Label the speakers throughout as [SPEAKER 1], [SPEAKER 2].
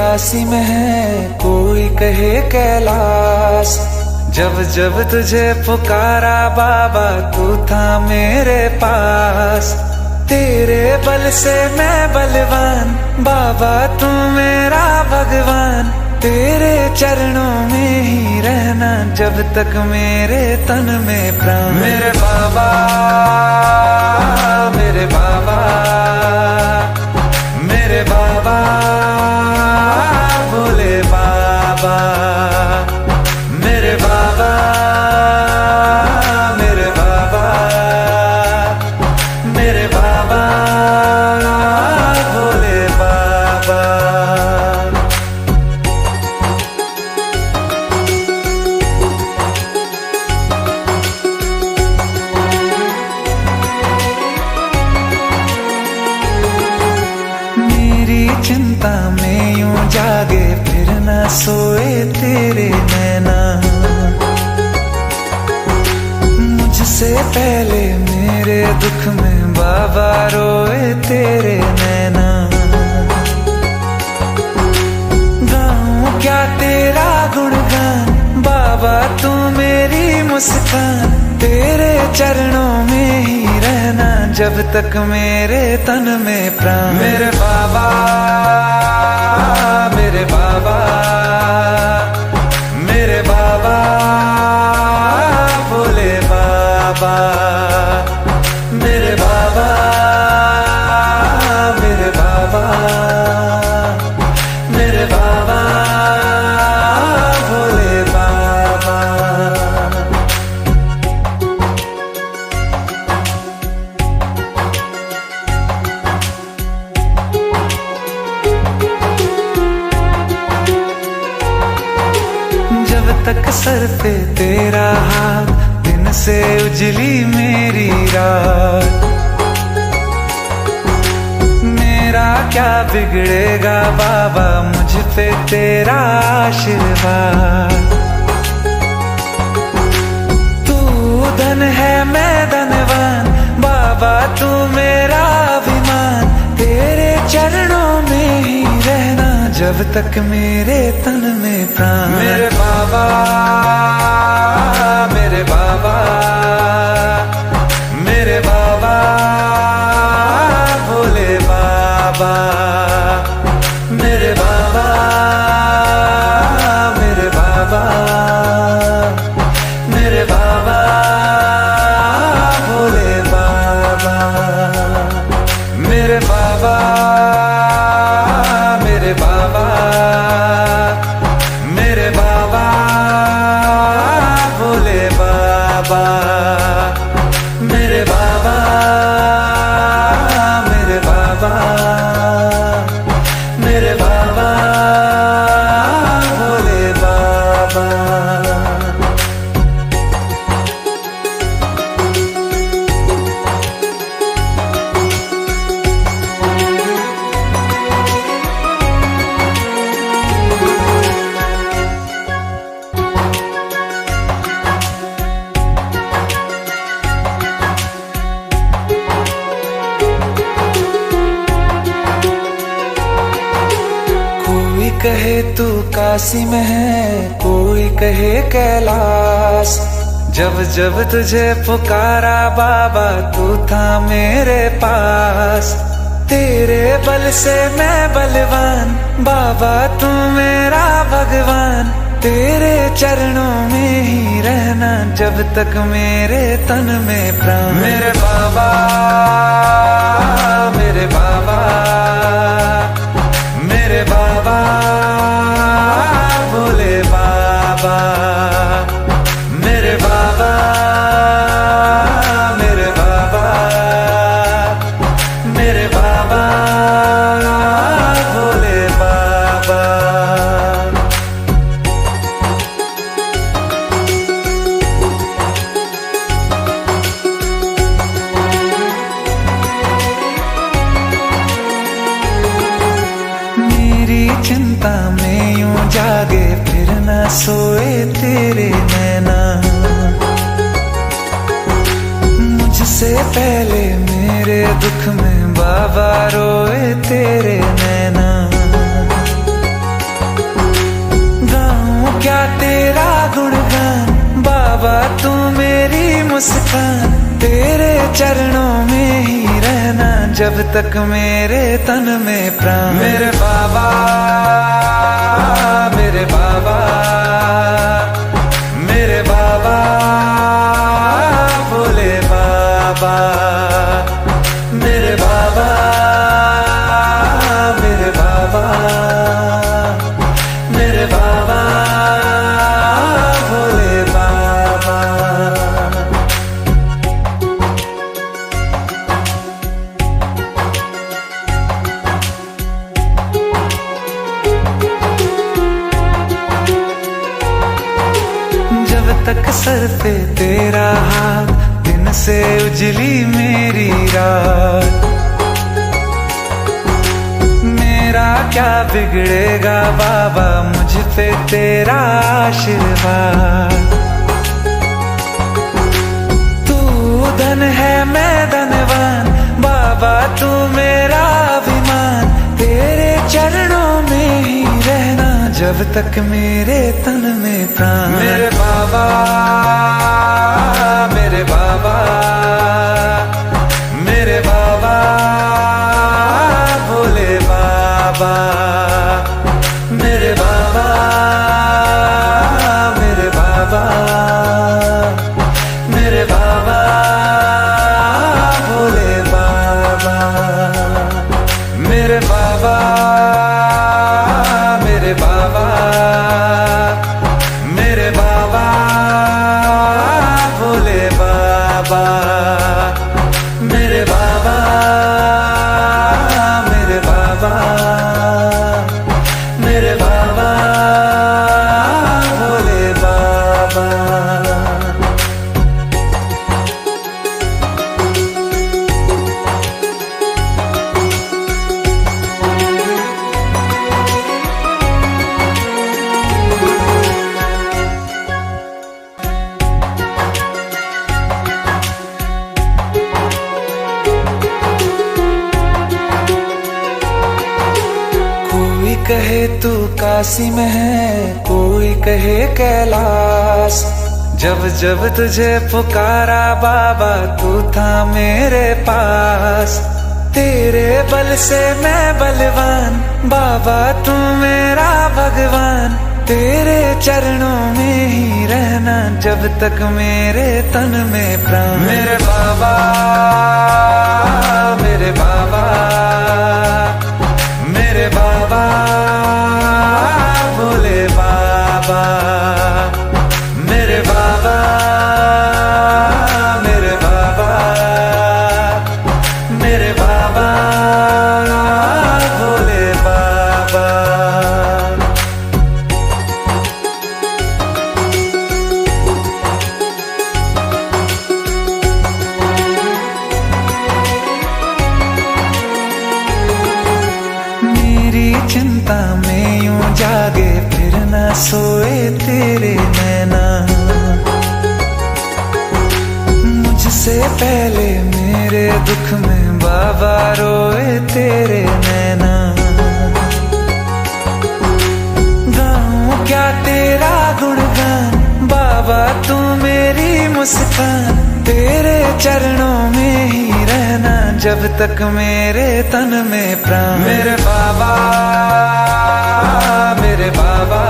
[SPEAKER 1] काशी में है, कोई कहे कैलाश। जब जब तुझे पुकारा बाबा, तू था मेरे पास। तेरे बल से मैं बलवान, बाबा तू मेरा भगवान। तेरे चरणों में ही रहना जब तक मेरे तन में प्राण। मेरे बाबा, मेरे बाबा, मेरे बाबा, भोले बाबा। मेरे बाबा, मेरे बाबा, मेरे बाबा, भोले बाबा। चिंता में यूं जागे फिर न सोए तेरे नैना। मुझसे पहले मेरे दुख में बाबा रोए तेरे नैना। गाऊं क्या तेरा गुणगान, बाबा तू मेरी मुस्कान। तेरे चरणों में ही रहना जब तक मेरे तन में प्राण। मेरे बाबा, मेरे बाबा, मेरे बाबा, भोले बाबा। मेरे बाबा, मेरे बाबा, मेरे बाबा, भोले बाबा। तक सर पे तेरा हाथ, दिन से उजली मेरी रात। मेरा क्या बिगड़ेगा बाबा, मुझ पे तेरा आशीर्वाद। तू धन है मैं धनवान, बाबा तू मेरा अभिमान। तेरे चरणों में ही रहना जब तक मेरे तन में प्राण। मेरे बाबा, मेरे बाबा, मेरे बाबा, भोले बाबा। मेरे बाबा, मेरे बाबा, मेरे बाबा, भोले बाबा। मेरे बाबा, मेरे बाबा, मेरे बाबा, भोले बाबा। मेरे बाबा, मेरे बाबा, मेरे बाबा, भोले बाबा। कहे तू काशी में है, कोई कहे कैलाश। जब जब तुझे पुकारा बाबा, तू था मेरे पास। तेरे बल से मैं बलवान, बाबा तू मेरा भगवान। तेरे चरणों में ही रहना जब तक मेरे तन में प्राण। मेरे बाबा, मेरे बाबा, मेरे बाबा, भोले बाबा। मेरे बाबा, मेरे बाबा, मेरे बाबा, भोले बाबा। चिंता में यूं जागे फिर न सोए तेरे नैना। मुझसे पहले मेरे दुख में बाबा रोए तेरे नैना। मुस्कान, तेरे चरणों में ही रहना जब तक मेरे तन में प्राण। मेरे बाबा, मेरे बाबा, मेरे बाबा, भोले बाबा, मेरे बाबा, मेरे बाबा, मेरे बाबा, भोले बाबा। जब तक सर पे तेरा हाथ, दिन से उजली मेरी रात। मेरा क्या बिगड़ेगा बाबा, मुझ पे तेरा आशीर्वाद। तू धन है मैं धनवान, बाबा तू मेरा अभिमान। तेरे चरणों में ही रहना जब तक मेरे तन में प्राण। मेरे बाबा, मेरे बाबा, मेरे बाबा, भोले बाबा, मेरे बाबा, मेरे बाबा, मेरे बाबा, भोले बाबा, मेरे बाबा, मेरे बाबा, मेरे बाबा, भोले बाबा, मेरे बाबा, मेरे बाबा, मेरे बाबा, भोले बाबा। कोई कहे तू काशी में है, कोई कहे कैलाश। जब जब तुझे पुकारा बाबा, तू था मेरे पास। तेरे बल से मैं बलवान, बाबा तू मेरा भगवान। तेरे चरणों में ही रहना जब तक मेरे तन में प्राण। मेरे बाबा, मेरे बाबा, मेरे बाबा, भोले बाबा, मेरे बाबा, मेरे बाबा, मेरे बाबा, भोले बाबा। मेरी चिंता में यूं जागे, फिर ना सोए तेरे नैना। मुझसे पहले मेरे दुख में बाबा रोए तेरे नैना। गाऊं क्या तेरा गुणगान, बाबा तू मेरी मुस्कान। तेरे चरणों में ही रहना जब तक मेरे तन में प्राण। मेरे बाबा, मेरे बाबा,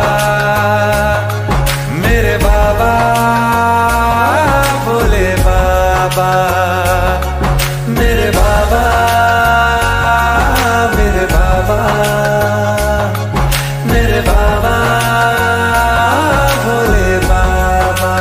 [SPEAKER 1] मेरे बाबा, भोले बाबा, मेरे बाबा, मेरे बाबा, मेरे बाबा, भोले बाबा।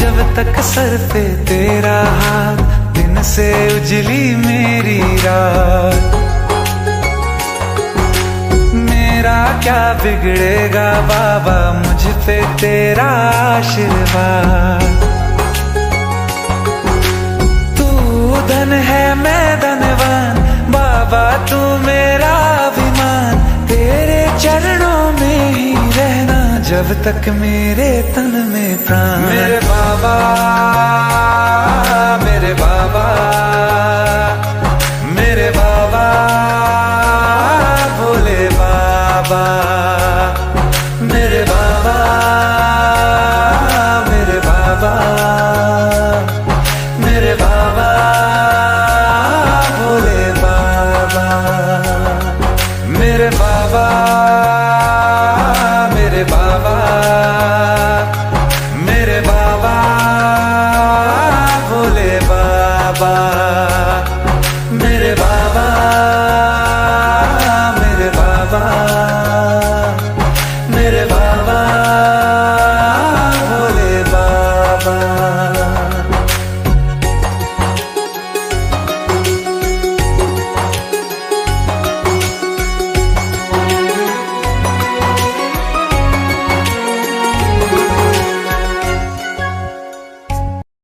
[SPEAKER 1] जब तक सर पे तेरा हाथ, दिन से उजली मेरी रात। मेरा क्या बिगड़ेगा बाबा, मुझ पे तेरा आशीर्वाद। तू धन है मैं धनवान, बाबा तू मेरा अभिमान। तेरे चरणों में ही रहना जब तक मेरे तन में प्राण। मेरे बाबा,